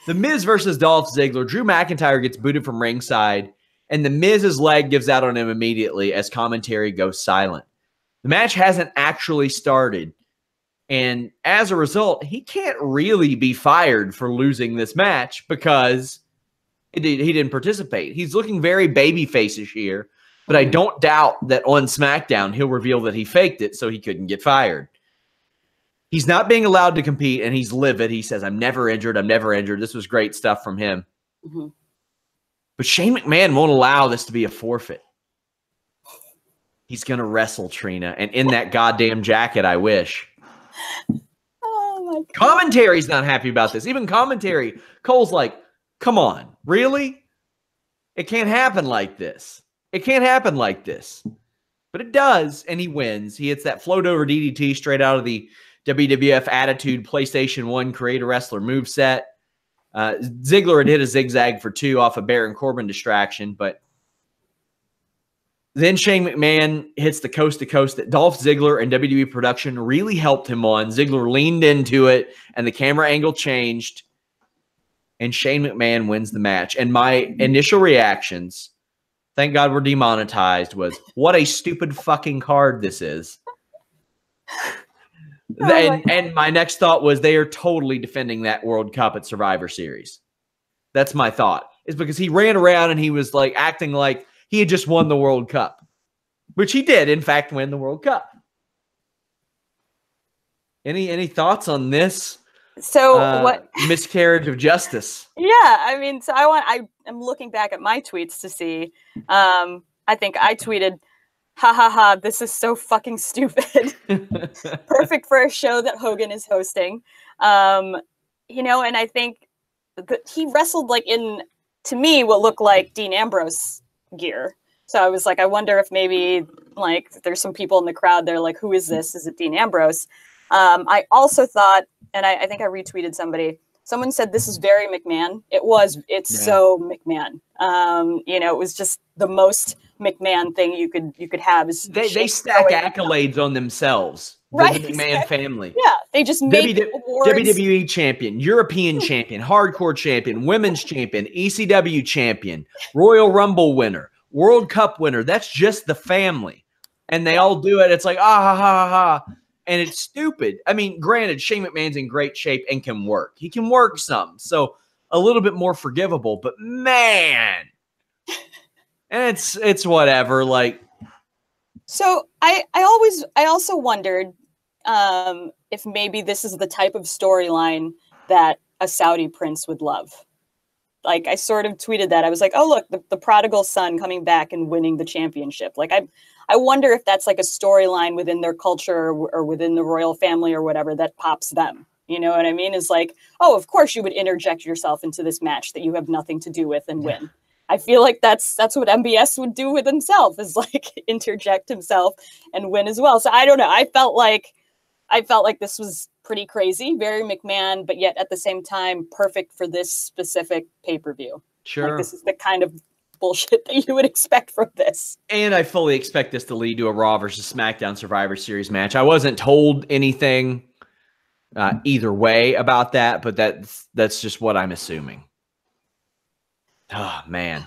The Miz versus Dolph Ziggler. Drew McIntyre gets booted from ringside, and the Miz's leg gives out on him immediately as commentary goes silent. The match hasn't actually started, and as a result, he can't really be fired for losing this match because he didn't participate. He's looking very babyface-ish here, but I don't doubt that on SmackDown he'll reveal that he faked it so he couldn't get fired. He's not being allowed to compete, and he's livid. He says, I'm never injured. I'm never injured. This was great stuff from him. Mm-hmm. But Shane McMahon won't allow this to be a forfeit. He's going to wrestle Trina, and in that goddamn jacket, I wish. Oh, my God. Commentary's not happy about this. Even commentary, Cole's like, come on, really? It can't happen like this. It can't happen like this. But it does, and he wins. He hits that float over DDT straight out of the WWF Attitude PlayStation 1 Creator Wrestler moveset. Ziggler had hit a zigzag for 2 off a Baron Corbin distraction, but then Shane McMahon hits the coast-to-coast that Dolph Ziggler and WWE production really helped him on. Ziggler leaned into it, and the camera angle changed, and Shane McMahon wins the match. And my initial reactions, thank God we're demonetized, was, what a stupid fucking card this is. And my next thought was they are totally defending that World Cup at Survivor Series. That's my thought. Is because he ran around and he was like acting like he had just won the World Cup, which he did, in fact, win the World Cup. Any thoughts on this? So what miscarriage of justice? Yeah, I mean, so I'm looking back at my tweets to see. I think I tweeted, ha ha ha, this is so fucking stupid. Perfect for a show that Hogan is hosting. You know, and I think that he wrestled like in, to me, what looked like Dean Ambrose gear. So I was like, I wonder if maybe like there's some people in the crowd, they're like, who is this? Is it Dean Ambrose? I also thought, and I think I retweeted somebody, someone said this is very McMahon. It's so McMahon. You know, it was just the most McMahon thing you could have. Is they stack accolades on themselves. Right, the McMahon family. Yeah, they just made awards. WWE champion, European champion, hardcore champion, women's champion, ECW champion, Royal Rumble winner, World Cup winner. That's just the family, and they all do it. It's like ha ha ha, and it's stupid. I mean, granted, Shane McMahon's in great shape and can work. He can work some, so a little bit more forgivable. But man, and it's whatever. Like, so I also wondered if maybe this is the type of storyline that a Saudi prince would love. Like, I sort of tweeted that. I was like, oh, look, the prodigal son coming back and winning the championship. Like, I wonder if that's like a storyline within their culture or within the royal family or whatever that pops them. You know what I mean? Is like, oh, of course you would interject yourself into this match that you have nothing to do with and win. I feel like that's what MBS would do with himself, is like interject himself and win as well. So I don't know. I felt like this was pretty crazy, very McMahon, but yet at the same time perfect for this specific pay-per-view. Sure. Like, this is the kind of bullshit that you would expect from this. And I fully expect this to lead to a Raw versus SmackDown Survivor Series match. I wasn't told anything either way about that, but that's just what I'm assuming. Oh, man.